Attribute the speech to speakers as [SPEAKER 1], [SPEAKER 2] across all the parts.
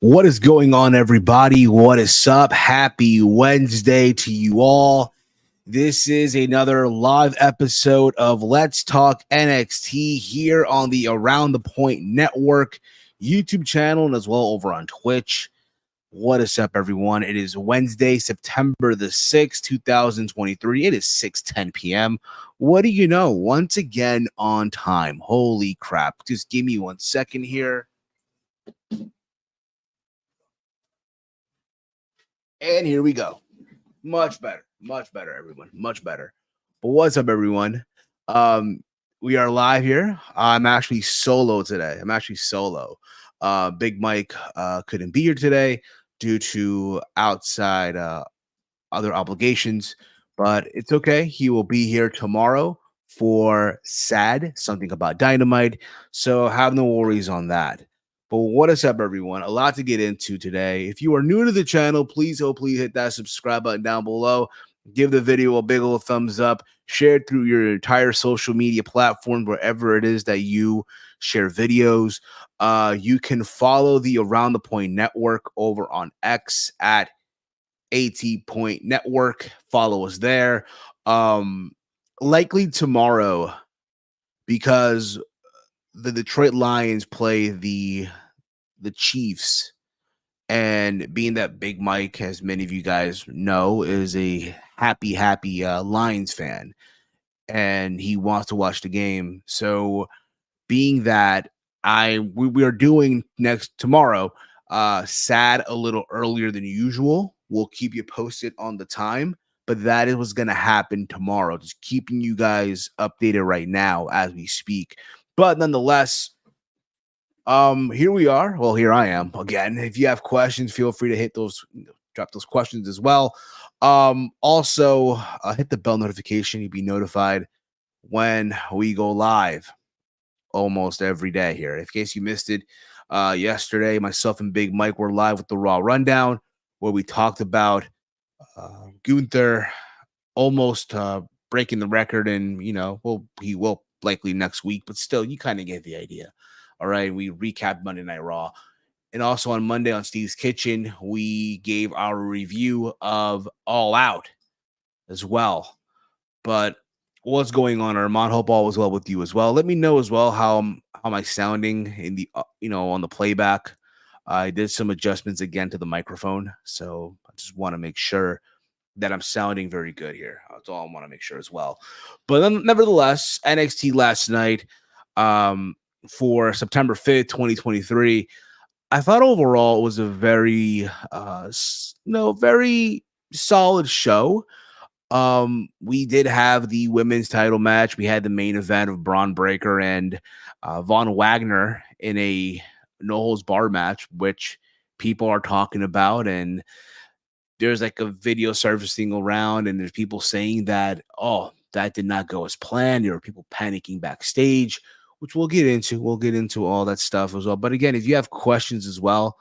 [SPEAKER 1] What is going on, everybody? What is up? Happy Wednesday to you all. This is another live episode of Let's Talk NXT here on the Around the Point Network YouTube channel and as well over on Twitch. What is up, everyone? It is Wednesday, September the 6th, 2023. It is 6:10 p.m. What do you know? Once again on time. Holy crap. Just give me 1 second here. And here we go. Much better, everyone. Much better. But what's up, everyone? We are live here. I'm actually solo today. Big Mike couldn't be here today due to outside other obligations, but it's okay. He will be here tomorrow for something about Dynamite. So have no worries on that. But what is up, everyone? A lot to get into today. If you are new to the channel, please hit that subscribe button down below. Give the video a big old thumbs up. Share it through your entire social media platform, wherever it is that you share videos. You can follow the Around the Point Network over on X at AT Point Network. Follow us there. Likely tomorrow, because the Detroit Lions play the Chiefs, and being that Big Mike, as many of you guys know, is a happy Lions fan, and he wants to watch the game. So being that we are doing tomorrow, sad a little earlier than usual. We'll keep you posted on the time, but that is what's going to happen tomorrow. Just keeping you guys updated right now as we speak. But nonetheless, here we are. Well, here I am again. If you have questions, feel free to drop those questions as well. Also, hit the bell notification. You'll be notified when we go live almost every day here. In case you missed it, yesterday, myself and Big Mike were live with the Raw Rundown, where we talked about Gunther almost breaking the record, and he will likely next week, but still, you kind of get the idea. All right, we recapped Monday Night Raw. And also on Monday on Steve's Kitchen, we gave our review of All Out as well. But what's going on, Armand? Hope all was well with you as well. Let me know as well how am I sounding in the on the playback. I did some adjustments again to the microphone, so I just want to make sure that I'm sounding very good here. That's all I want to make sure as well. But then, nevertheless, NXT last night, for September 5th, 2023, I thought overall it was a very very solid show. We did have the women's title match. We had the main event of Bron Breakker and Von Wagner in a no holds barred match, which people are talking about, and there's like a video surfacing around, and there's people saying that, oh, that did not go as planned. There were people panicking backstage, which we'll get into. We'll get into all that stuff as well. But again, if you have questions as well,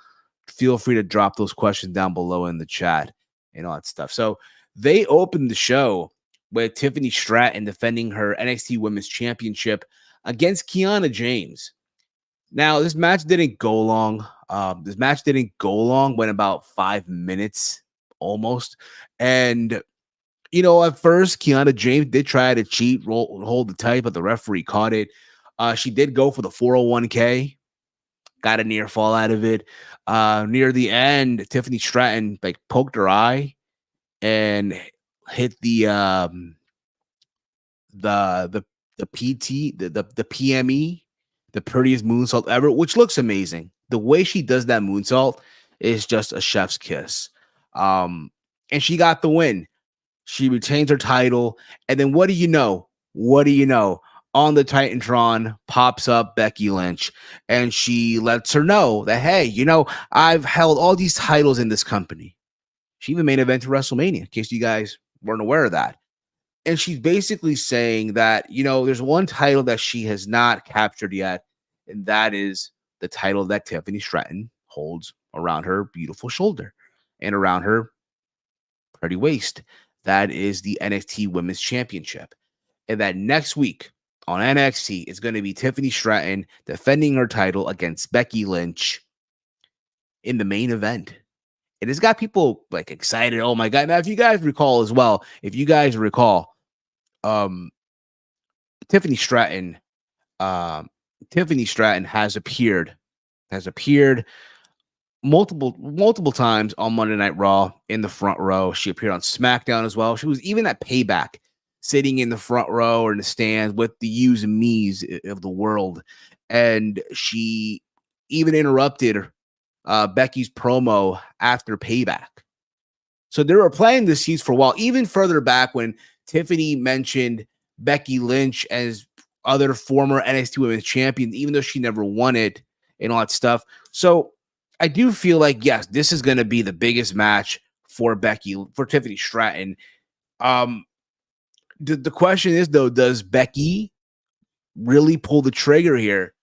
[SPEAKER 1] feel free to drop those questions down below in the chat and all that stuff. So they opened the show with Tiffany Stratton defending her NXT Women's Championship against Kiana James. Now, this match didn't go long. Went about 5 minutes almost. And, at first, Kiana James did try to cheat, hold the tight, but the referee caught it. She did go for the 401k, got a near fall out of it. Near the end, Tiffany Stratton poked her eye and hit the PME, the prettiest moonsault ever, which looks amazing. The way she does that moonsault is just a chef's kiss. And she got the win. She retains her title. And then what do you know? On the Titantron pops up Becky Lynch, and she lets her know that, hey, I've held all these titles in this company. She even main evented WrestleMania, in case you guys weren't aware of that. And she's basically saying that, there's one title that she has not captured yet, and that is the title that Tiffany Stratton holds around her beautiful shoulder and around her pretty waist. That is the NXT Women's Championship. And that next week on NXT, it's going to be Tiffany Stratton defending her title against Becky Lynch in the main event. And it's got people like excited. Oh my God. Now, if you guys recall as well, um, Tiffany Stratton, um, Tiffany Stratton has appeared multiple times on Monday Night Raw in the front row. She appeared on SmackDown as well. She was even at Payback, sitting in the front row or in the stands with the yous and me's of the world. And she even interrupted Becky's promo after Payback. So they were playing the seeds for a while, even further back when Tiffany mentioned Becky Lynch as other former NXT Women's Champions, even though she never won it and all that stuff. So I do feel like, yes, this is going to be the biggest match for Tiffany Stratton. The question is, though, does Becky really pull the trigger here?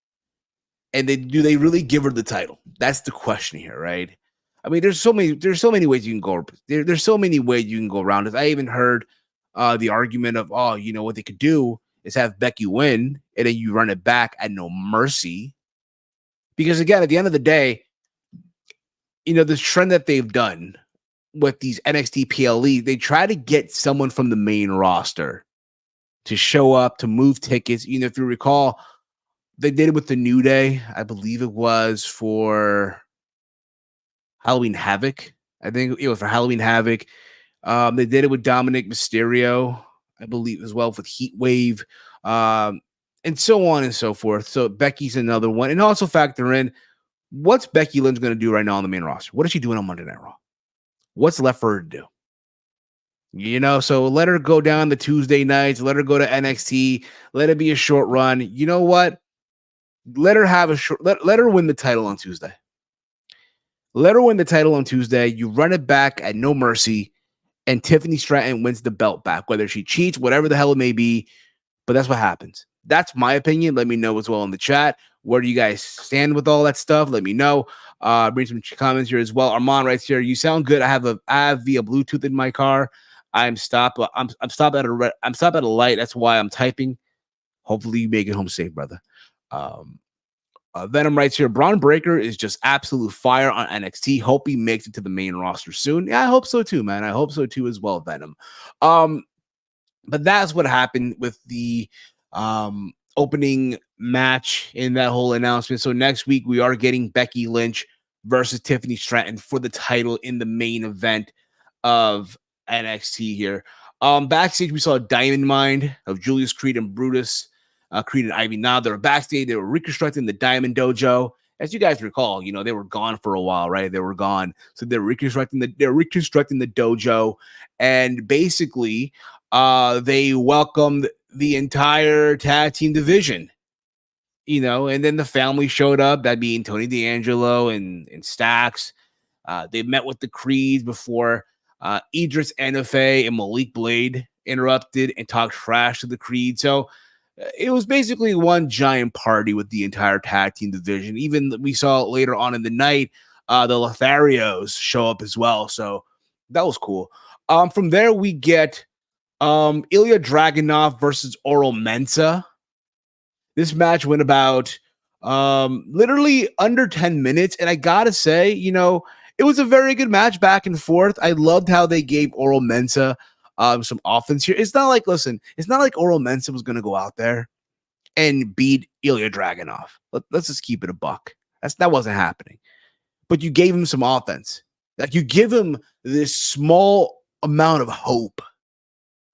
[SPEAKER 1] And do they really give her the title? That's the question here, right? I mean, there's so many ways you can go. There's so many ways you can go around it. I even heard the argument of, what they could do is have Becky win and then you run it back at No Mercy. Because again, at the end of the day, this trend that they've done with these NXT PLE, they try to get someone from the main roster to show up, to move tickets. If you recall, they did it with the New Day. I believe it was for Halloween Havoc. I think it was for Halloween Havoc. They did it with Dominic Mysterio, I believe, as well, with Heat Wave, and so on and so forth. So Becky's another one. And also factor in, what's Becky Lynch going to do right now on the main roster? What is she doing on Monday Night Raw? What's left for her to do? So let her go down the Tuesday nights. Let her go to NXT. Let it be a short run. You know what? Let her have let her win the title on Tuesday. Let her win the title on Tuesday. You run it back at No Mercy, and Tiffany Stratton wins the belt back, whether she cheats, whatever the hell it may be. But that's what happens. That's my opinion. Let me know as well in the chat. Where do you guys stand with all that stuff? Let me know. Bring some comments here as well. Armand writes here, "You sound good. I have via Bluetooth in my car. I'm stopped at a light. That's why I'm typing. Hopefully you make it home safe, brother." Venom writes here, "Bron Breakker is just absolute fire on NXT. Hope he makes it to the main roster soon." Yeah, I hope so too, man. I hope so too as well, Venom. But that's what happened with the opening match in that whole announcement. So next week we are getting Becky Lynch versus Tiffany Stratton for the title in the main event of NXT here. Backstage we saw a Diamond Mine of Julius Creed and Brutus. Creed and Ivy Now, they were backstage. They were reconstructing the Diamond Dojo. As you guys recall, they were gone for a while, right? They were gone. So they're reconstructing the dojo. And basically, they welcomed the entire tag team division. And then the family showed up, that being Tony D'Angelo and Stax. They met with the Creeds before Idris Enofe and Malik Blade interrupted and talked trash to the Creed. So it was basically one giant party with the entire tag team division. Even we saw later on in the night, the Lotharios show up as well. So that was cool. From there, we get Ilya Dragunov versus Oral Mensa. This match went about literally under 10 minutes. And I got to say, it was a very good match back and forth. I loved how they gave Oral Mensa some offense here. It's not like Oral Mensa was going to go out there and beat Ilya Dragunov. Let's just keep it a buck. That wasn't happening. But you gave him some offense. Like, you give him this small amount of hope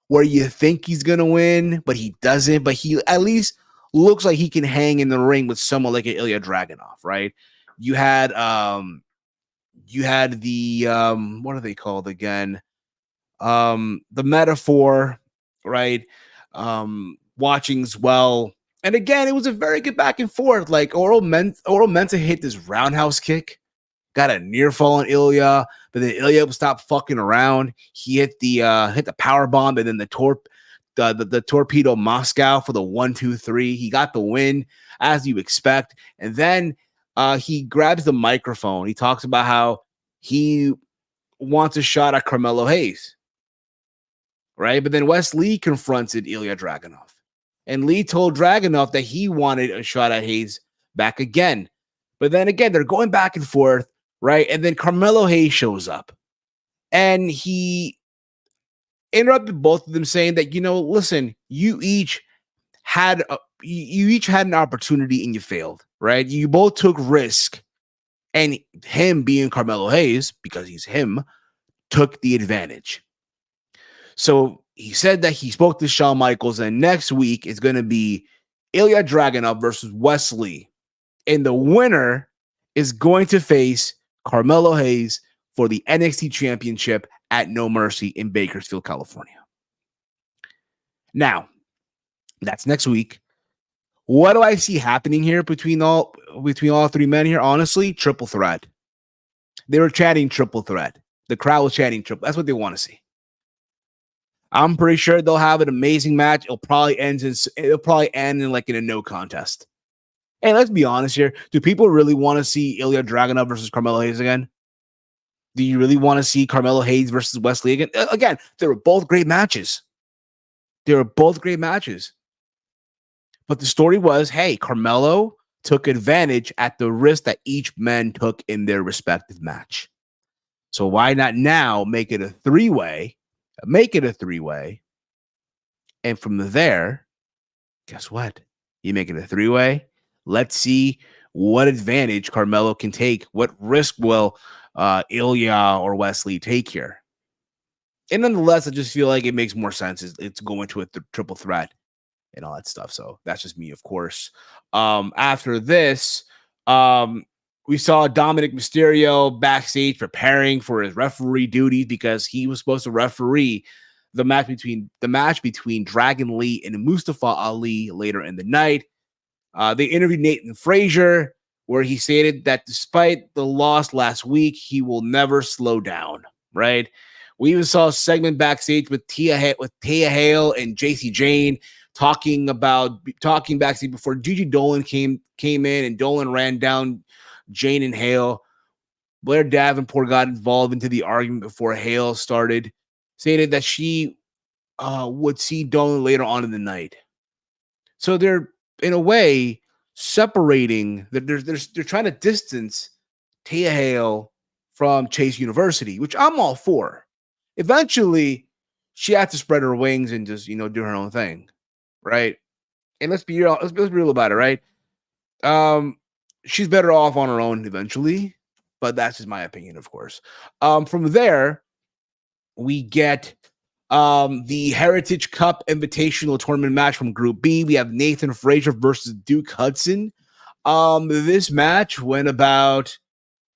[SPEAKER 1] where you think he's going to win, but he doesn't. But he at least looks like he can hang in the ring with someone like Ilya Dragunov, right? You had the what are they called again? The Metaphor, right? Watching as well. And again, it was a very good back and forth. Like Oral Mensa hit this roundhouse kick, got a near fall on Ilya, but then Ilya stopped fucking around. He hit the power bomb and then the torpedo Moscow for the 1-2-3. He got the win as you expect. And then he grabs the microphone. He talks about how he wants a shot at Carmelo Hayes. Right? But then Wes Lee confronted Ilya Dragunov. And Lee told Dragunov that he wanted a shot at Hayes back again. But then again, they're going back and forth. right? And then Carmelo Hayes shows up, and he interrupted both of them, saying that, listen, you each had an opportunity and you failed, right? You both took risk, and him being Carmelo Hayes, because he's him, took the advantage. So he said that he spoke to Shawn Michaels, and next week is going to be Ilya Dragunov versus Wesley. And the winner is going to face Carmelo Hayes for the NXT Championship at No Mercy in Bakersfield, California. Now, that's next week. What do I see happening here between all three men here? Honestly, triple threat. They were chatting triple threat. The crowd was chatting triple. That's what they want to see. I'm pretty sure they'll have an amazing match. It'll probably end in like in a no contest. Hey, let's be honest here. Do people really want to see Ilya Dragunov versus Carmelo Hayes again? Do you really want to see Carmelo Hayes versus Wesley again? Again, they were both great matches. But the story was, hey, Carmelo took advantage at the risk that each man took in their respective match. So why not now make it a three-way? And from there, guess what? You make it a three-way. Let's see what advantage Carmelo can take. What risk will Ilya or Wesley take here? And nonetheless, I just feel like it makes more sense. It's going to a triple threat and all that stuff. So that's just me, of course. After this, we saw Dominic Mysterio backstage preparing for his referee duties because he was supposed to referee the match between Dragon Lee and Mustafa Ali later in the night. They interviewed Nathan Frazier, where he stated that despite the loss last week, he will never slow down, right? We even saw a segment backstage with Tia Hale and JC Jane talking backstage before Gigi Dolan came in, and Dolan ran down Jane and Hale. Blair Davenport got involved into the argument before Hale started, stated that she would see Dolan later on in the night. So they're, in a way, separating. They're trying to distance Tia Hale from Chase University, which I'm all for. Eventually, she had to spread her wings and just, do her own thing, right? And let's be real about it, right? She's better off on her own eventually, but that's just my opinion, of course. From there, we get the Heritage Cup Invitational Tournament match from Group B. We have Nathan Frazier versus Duke Hudson. This match went about,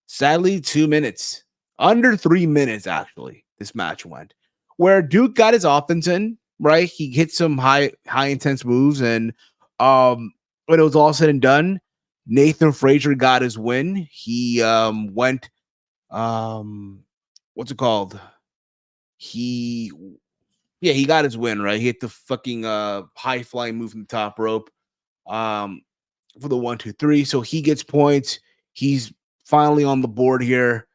[SPEAKER 1] sadly, 2 minutes. Under 3 minutes, actually, this match went. Where Duke got his offense in, right? He hit some high intense moves, and when it was all said and done, Nathan Frazier got his win. He went, what's it called? He got his win, right? He hit the fucking high flying move from the top rope for the 1, 2, 3. So he gets points. He's finally on the board here,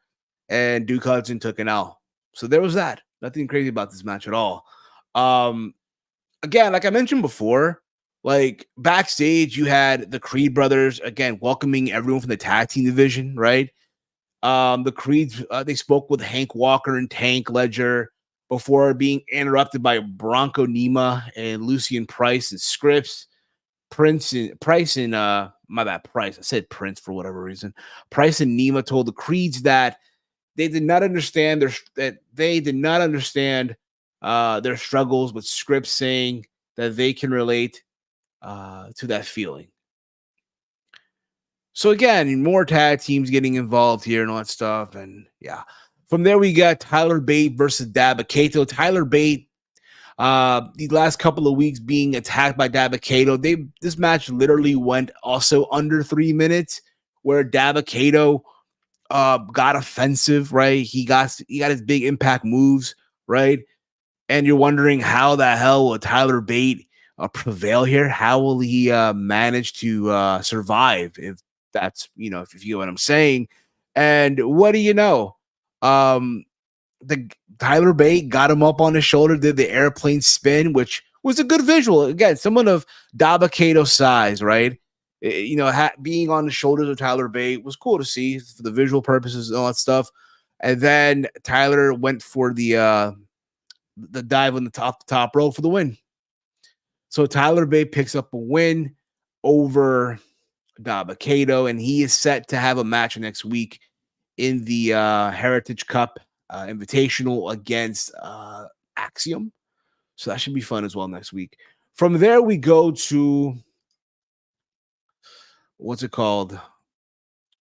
[SPEAKER 1] and Duke Hudson took an L. So there was that. Nothing crazy about this match at all. Again, like I mentioned before, like backstage, you had the Creed brothers, again, welcoming everyone from the tag team division, right? The Creeds, they spoke with Hank Walker and Tank Ledger before being interrupted by Bronco Nima and Lucian Price and Scripps. Price. I said Prince for whatever reason. Price and Nima told the Creeds that they did not understand their struggles, with Scripps saying that they can relate to that feeling. So again, more tag teams getting involved here and all that stuff. And yeah, from there we got Tyler Bate versus Dabba-Kato. Tyler Bate, the last couple of weeks being attacked by Dabba-Kato. This match literally went also under 3 minutes, where Dabba-Kato got offensive, right? He got his big impact moves, right? And you're wondering how the hell will Tyler Bate prevail here? How will he manage to survive, if that's, if you get what I'm saying? And what do you know? The Tyler Bate got him up on his shoulder, did the airplane spin, which was a good visual. Again, someone of Dabba-Kato's size, right? being on the shoulders of Tyler Bate was cool to see for the visual purposes and all that stuff. And then Tyler went for the dive on the top rope for the win. So Tyler Bate picks up a win over Dabba-Kato, and he is set to have a match next week in the Heritage Cup Invitational against Axiom. So that should be fun as well next week. From there, we go to what's it called?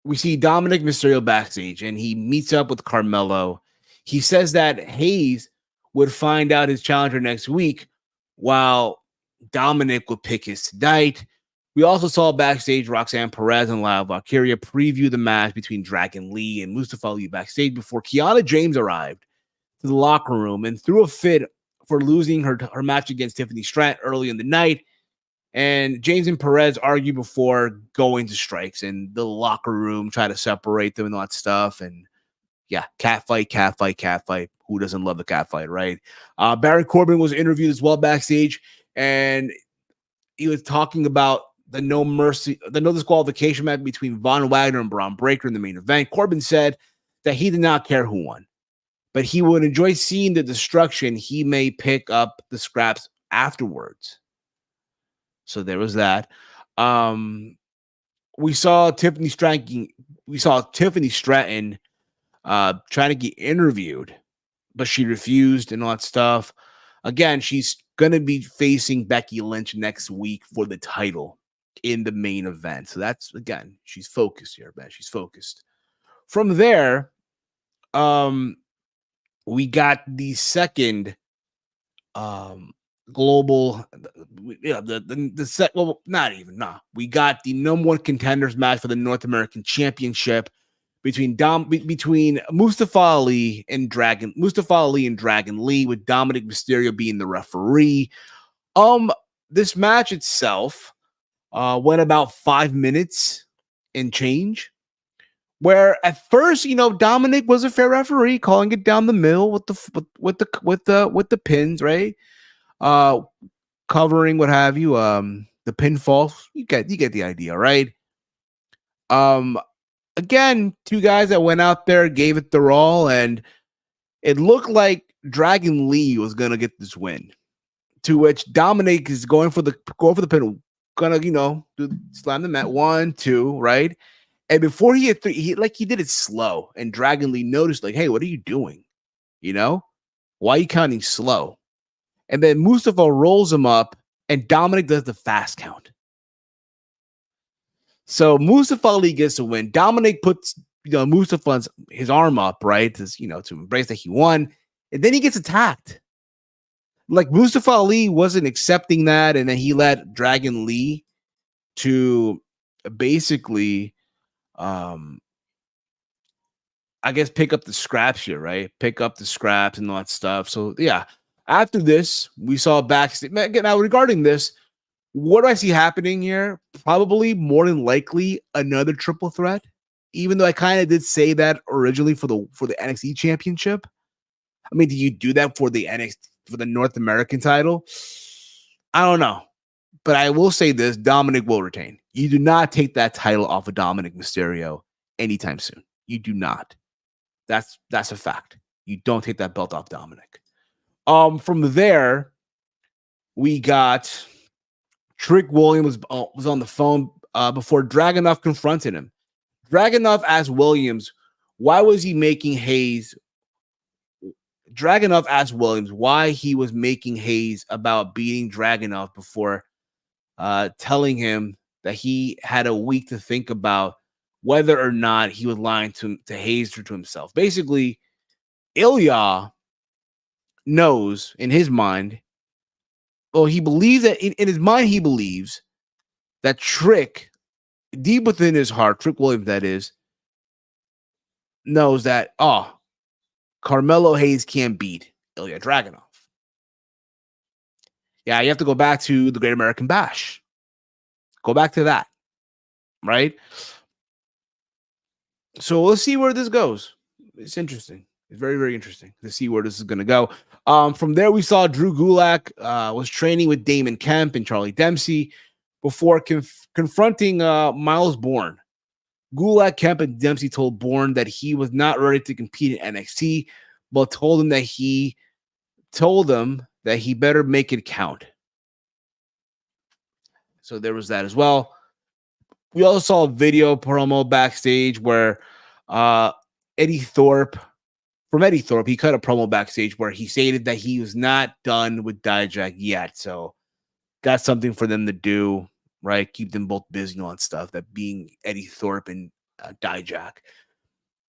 [SPEAKER 1] We see Dominic Mysterio backstage, and he meets up with Carmelo. He says that Hayes would find out his challenger next week, while Dominic would pick his tonight. We also saw backstage Roxanne Perez and Lyle Valkyria preview the match between Dragon Lee and Mustafa Ali backstage before Kiana James arrived to the locker room and threw a fit for losing her match against Tiffany Stratton early in the night. And James and Perez argue before going to strikes, and the locker room try to separate them and all that stuff. And yeah, catfight. Who doesn't love the catfight, right? Baron Corbin was interviewed as well backstage, and he was talking about the no disqualification match between Von Wagner and Braun Breaker in the main event. Corbin said that he did not care who won, but he would enjoy seeing the destruction. He may pick up the scraps afterwards. So there was that. We saw Tiffany Stratton. Trying to get interviewed, but she refused and all that stuff. Again, she's going to be facing Becky Lynch next week for the title in the main event. So that's, again, she's focused here, man. She's focused. From there, we got the second global, we got the number one contenders match for the North American Championship between Mustafa Ali and Dragon Lee, with Dominic Mysterio being the referee. This match itself went about 5 minutes and change, where at first, Dominic was a fair referee, calling it down the middle with the pins, right? Covering what have you, the pinfall. You get the idea, right? Again, two guys that went out there, gave it their all, and it looked like Dragon Lee was gonna get this win. To which Dominic is going for the pin, gonna slam the mat 1, 2, right? And before he hit 3, he did it slow, and Dragon Lee noticed, like, hey, what are you doing? Why are you counting slow? And then Mustafa rolls him up, and Dominic does the fast count. So Mustafa Ali gets a win. Dominic puts Mustafa's his arm up, right, to embrace that he won, and then he gets attacked. Like, Mustafa Ali wasn't accepting that, and then he let Dragon Lee to basically, I guess, pick up the scraps here, right? Pick up the scraps and all that stuff. So yeah, after this, we saw backstage. Now, regarding this, what do I see happening here? Probably, more than likely, another triple threat. Even though I kind of did say that originally for the NXT Championship. I mean, do you do that for the North American title? I don't know, but I will say this: Dominic will retain. You do not take that title off of Dominic Mysterio anytime soon. You do not. That's a fact. You don't take that belt off Dominic. From there, we got Trick Williams was on the phone before Dragunov confronted him. Dragunov asked Williams, why was he making Hayes? Dragunov asked Williams why he was making Hayes about beating Dragunov before telling him that he had a week to think about whether or not he was lying to Hayes or to himself. Basically, Ilya knows in his mind, he believes that in his mind, he believes that Trick, deep within his heart, Trick Williams, that is, knows that, Carmelo Hayes can't beat Ilya Dragunov. Yeah, you have to go back to the Great American Bash. Go back to that, right? So let's see where this goes. It's interesting. It's very, very interesting to see where this is going to go. From there, we saw Drew Gulak was training with Damon Kemp and Charlie Dempsey before confronting Miles Bourne. Gulak, Kemp, and Dempsey told Bourne that he was not ready to compete in NXT, but told him that he better make it count. So there was that as well. We also saw a video promo backstage where Eddie Thorpe, he cut a promo backstage where he stated that he was not done with Dijak yet. So that's something for them to do, right? Keep them both busy on stuff, that being Eddie Thorpe and Dijak.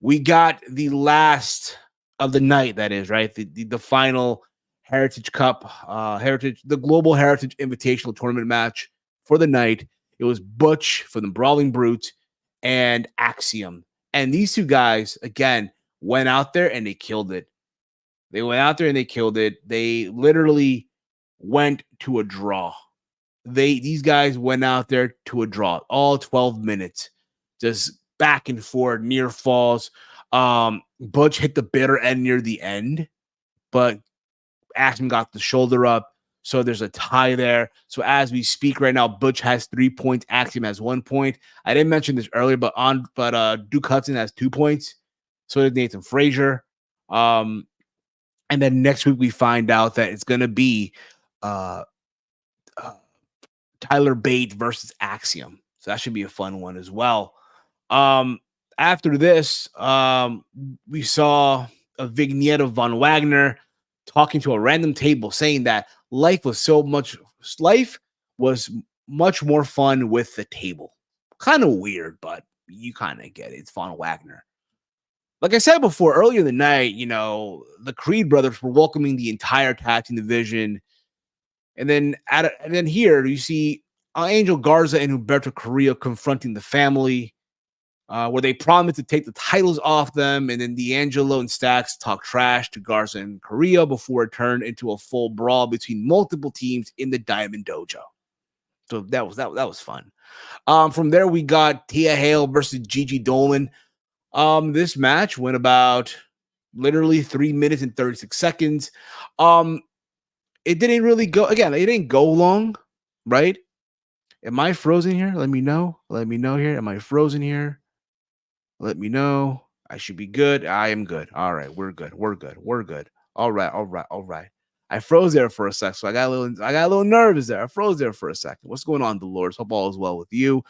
[SPEAKER 1] We got the last of the night, that is, right? The final Heritage Cup, the Global Heritage Invitational Tournament match for the night. It was Butch for the Brawling Brute and Axiom. And these two guys, again, went out there and they killed it. They literally went to a draw. These guys went out there to a draw, all 12 minutes, just back and forth, near falls. Butch hit the bitter end near the end, but Axiom got the shoulder up. So there's a tie there. So as we speak right now, Butch has 3 points. Axiom has 1 point. I didn't mention this earlier, but Duke Hudson has 2 points. So does Nathan Frazier. And then next week we find out that it's going to be Tyler Bate versus Axiom. So that should be a fun one as well. After this, we saw a vignette of Von Wagner talking to a random table, saying that life was much more fun with the table. Kind of weird, but you kind of get it. It's Von Wagner. Like I said before, earlier in the night, the Creed brothers were welcoming the entire tag team division. And then here you see Angel Garza and Humberto Carrillo confronting the family, where they promised to take the titles off them. And then D'Angelo and Stacks talk trash to Garza and Carrillo before it turned into a full brawl between multiple teams in the Diamond Dojo. So that was fun. From there, we got Tia Hale versus Gigi Dolan. This match went about literally 3 minutes and 36 seconds. It didn't really go, again, it didn't go long, right? Am I frozen here? Let me know here. Am I frozen here? Let me know. I should be good. I am good. All right, we're good. All right. I froze there for a sec, so I got a little nervous there. I froze there for a second. What's going on, Dolores? Hope all is well with you.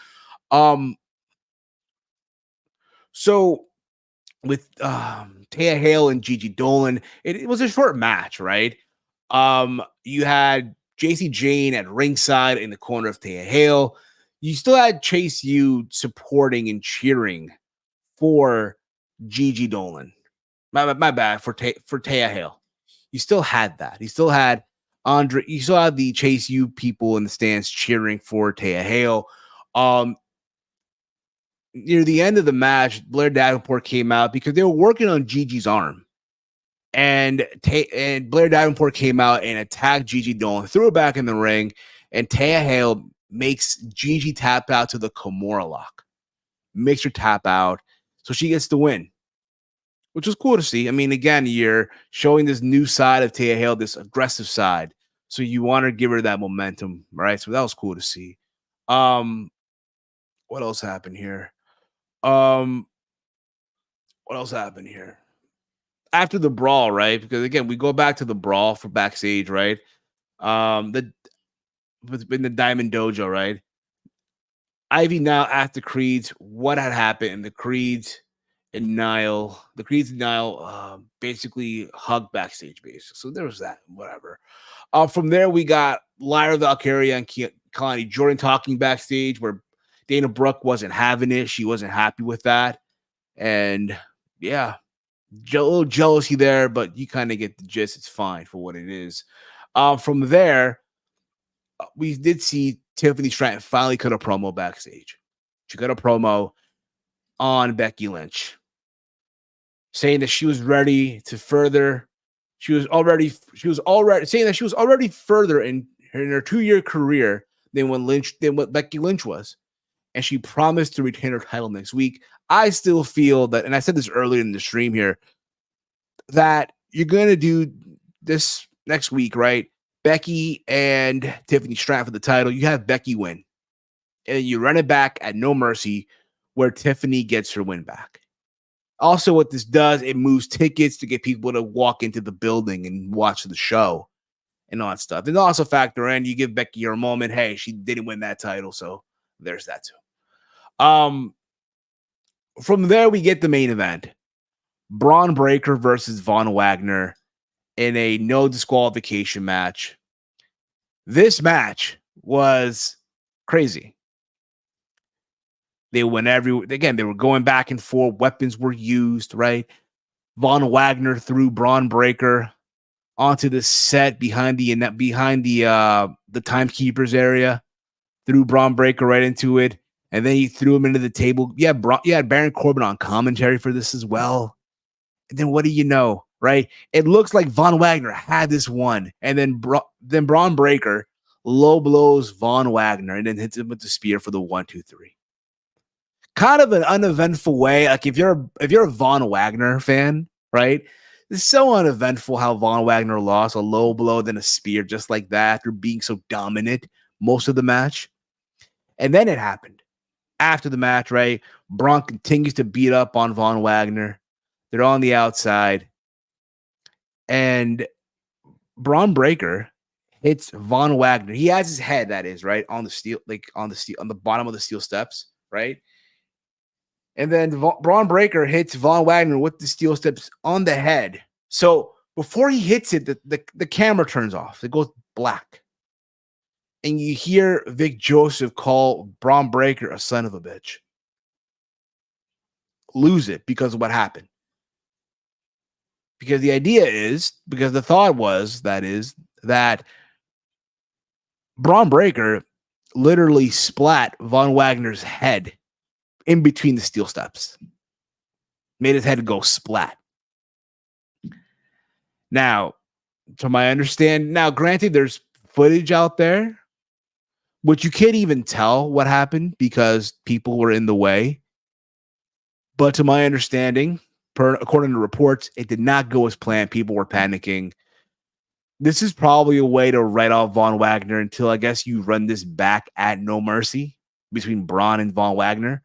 [SPEAKER 1] So with Tia Hale and Gigi Dolan, it was a short match, right? You had JC Jane at ringside in the corner of Tia Hale. You still had Chase U supporting and cheering for Gigi Dolan. My bad, for Tia Hale. You still had that. You still had Andre. You still had the Chase U people in the stands cheering for Tia Hale. Near the end of the match, Blair Davenport came out because they were working on Gigi's arm. And Blair Davenport came out and attacked Gigi Dolan, threw her back in the ring, and Tia Hale makes Gigi tap out to the Kimura lock. Makes her tap out, so she gets the win, which was cool to see. I mean, again, you're showing this new side of Tia Hale, this aggressive side, so you want to give her that momentum, right? So that was cool to see. What else happened here? After the brawl, right? Because again, we go back to the brawl for backstage, right? In the Diamond Dojo, right? Ivy now asked the Creeds what had happened, and the Creeds and Niall basically hugged backstage, basically. So there was that, whatever. From there, we got Lyra Valkyria and Kalani Jordan talking backstage, where Dana Brooke wasn't having it. She wasn't happy with that. And yeah, a little jealousy there, but you kind of get the gist. It's fine for what it is. From there, we did see Tiffany Stratton finally cut a promo backstage. She cut a promo on Becky Lynch, saying that she was ready to further. She was already saying that she was already further in her 2-year career than what Becky Lynch was. And she promised to retain her title next week. I still feel that, and I said this earlier in the stream here, that you're going to do this next week, right? Becky and Tiffany Stratton for the title. You have Becky win. and you run it back at No Mercy, where Tiffany gets her win back. Also, what this does, it moves tickets to get people to walk into the building and watch the show and all that stuff. And also factor in, you give Becky her moment. Hey, she didn't win that title, so there's that too. From there, we get the main event. Braun Breaker versus Von Wagner in a no disqualification match. This match was crazy. They went they were going back and forth. Weapons were used, right? Von Wagner threw Braun Breaker onto the set behind the timekeepers area, threw Braun Breaker right into it, and then he threw him into the table. Yeah, Baron Corbin on commentary for this as well. And then what do you know, right? It looks like Von Wagner had this one, and then Braun Breaker low blows Von Wagner and then hits him with the spear for the 1-2-3. Kind of an uneventful way. Like if you're a Von Wagner fan, right? It's so uneventful how Von Wagner lost a low blow, then a spear just like that after being so dominant most of the match. And then it happened. After the match, right? Braun continues to beat up on Von Wagner. They're on the outside. And Braun Breaker hits Von Wagner. He has his head, that is, right? On the bottom of the steel steps, right? And then Braun Breaker hits Von Wagner with the steel steps on the head. So before he hits it, the camera turns off. It goes black. And you hear Vic Joseph call Braun Breaker a son of a bitch. Lose it because of what happened. Because the thought was that Braun Breaker literally splat Von Wagner's head in between the steel steps. Made his head go splat. Now, to my understanding, granted, there's footage out there, which you can't even tell what happened because people were in the way. But to my understanding, according to reports, it did not go as planned. People were panicking. This is probably a way to write off Von Wagner until I guess you run this back at No Mercy between Braun and Von Wagner.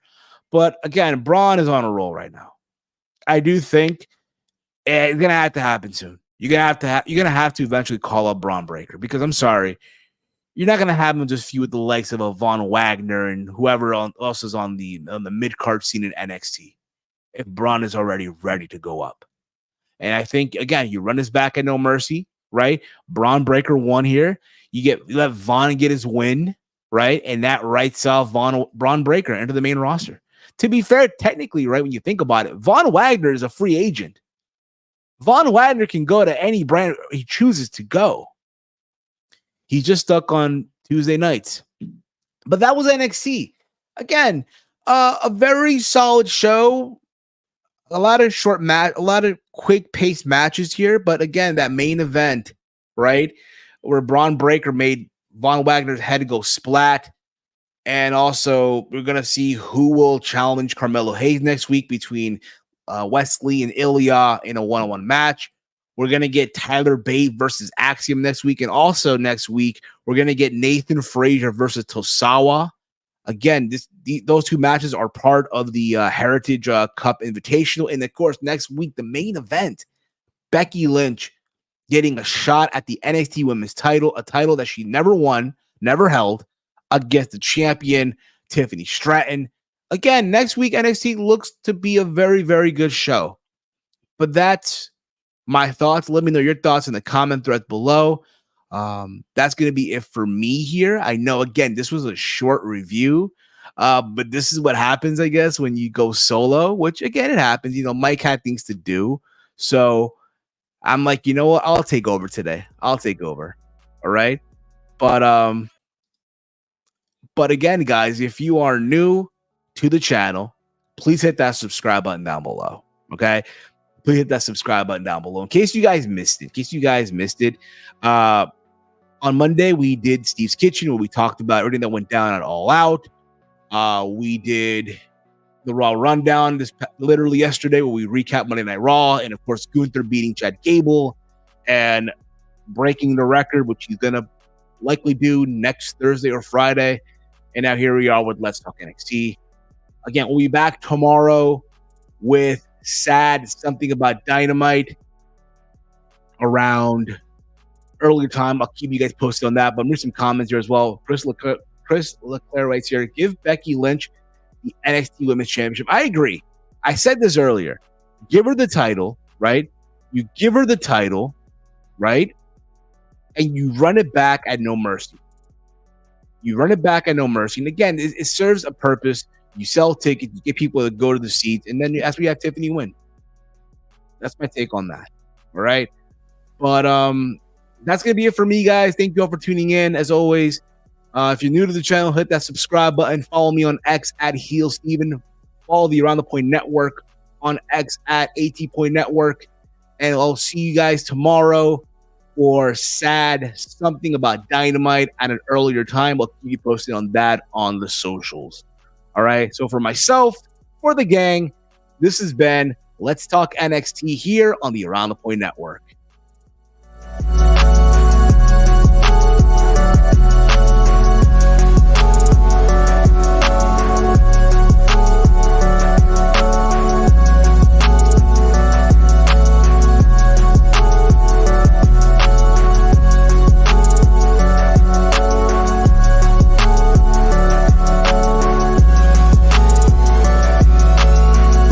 [SPEAKER 1] But again, Braun is on a roll right now. I do think it's gonna have to happen soon. You're gonna have to eventually call up Braun Breaker because I'm sorry, you're not gonna have him just feud with the likes of a Von Wagner and whoever else is on the mid card scene in NXT. If Braun is already ready to go up, and I think again, you run this back at No Mercy, right? Braun Breaker won here. You let Von get his win, right? And that writes off Braun Breaker into the main roster. To be fair, technically, right, when you think about it, Von Wagner is a free agent. Von Wagner can go to any brand he chooses to go. He's just stuck on Tuesday nights. But that was NXT. Again, a very solid show. A lot of quick paced matches here. But again, that main event, right, where Braun Breaker made Von Wagner's head go splat. And also, we're going to see who will challenge Carmelo Hayes next week between Wesley and Ilya in a one-on-one match. We're going to get Tyler Bate versus Axiom next week. And also next week, we're going to get Nathan Frazier versus Tosawa. Again, those two matches are part of the Heritage Cup Invitational. And of course, next week, the main event, Becky Lynch getting a shot at the NXT Women's title, a title that she never won, never held, against the champion, Tiffany Stratton. Again, next week, NXT looks to be a very, very good show. But that's my thoughts. Let me know your thoughts in the comment thread below. That's going to be it for me here. I know, again, this was a short review, but this is what happens, I guess, when you go solo, which, again, it happens. You know, Mike had things to do. So I'm like, you know what? I'll take over today. I'll take over. All right? But again, guys, if you are new to the channel, please hit that subscribe button down below. Okay? Please hit that subscribe button down below. In case you guys missed it, on Monday, we did Steve's Kitchen, where we talked about everything that went down at All Out. We did the Raw Rundown literally yesterday, where we recapped Monday Night Raw. And, of course, Gunther beating Chad Gable and breaking the record, which he's going to likely do next Thursday or Friday. And now here we are with Let's Talk NXT. Again, we'll be back tomorrow with Sad Something About Dynamite around earlier time. I'll keep you guys posted on that. But there's some comments here as well. Chris Leclerc writes here, give Becky Lynch the NXT Women's Championship. I agree. I said this earlier. Give her the title, right? You give her the title, right? And you run it back at No Mercy. You run it back at No Mercy. And again, it serves a purpose. You sell tickets, you get people to go to the seats, and then that's where you have Tiffany win. That's my take on that. All right. But that's going to be it for me, guys. Thank you all for tuning in. As always, if you're new to the channel, hit that subscribe button. Follow me on X at HeelSteven. Follow the Around the Point Network on X at AT Network. And I'll see you guys tomorrow for Sad Something About Dynamite at an earlier time. I'll keep you posted on that on the socials. All right. So for myself, for the gang, this has been Let's Talk NXT here on the Around the Point Network.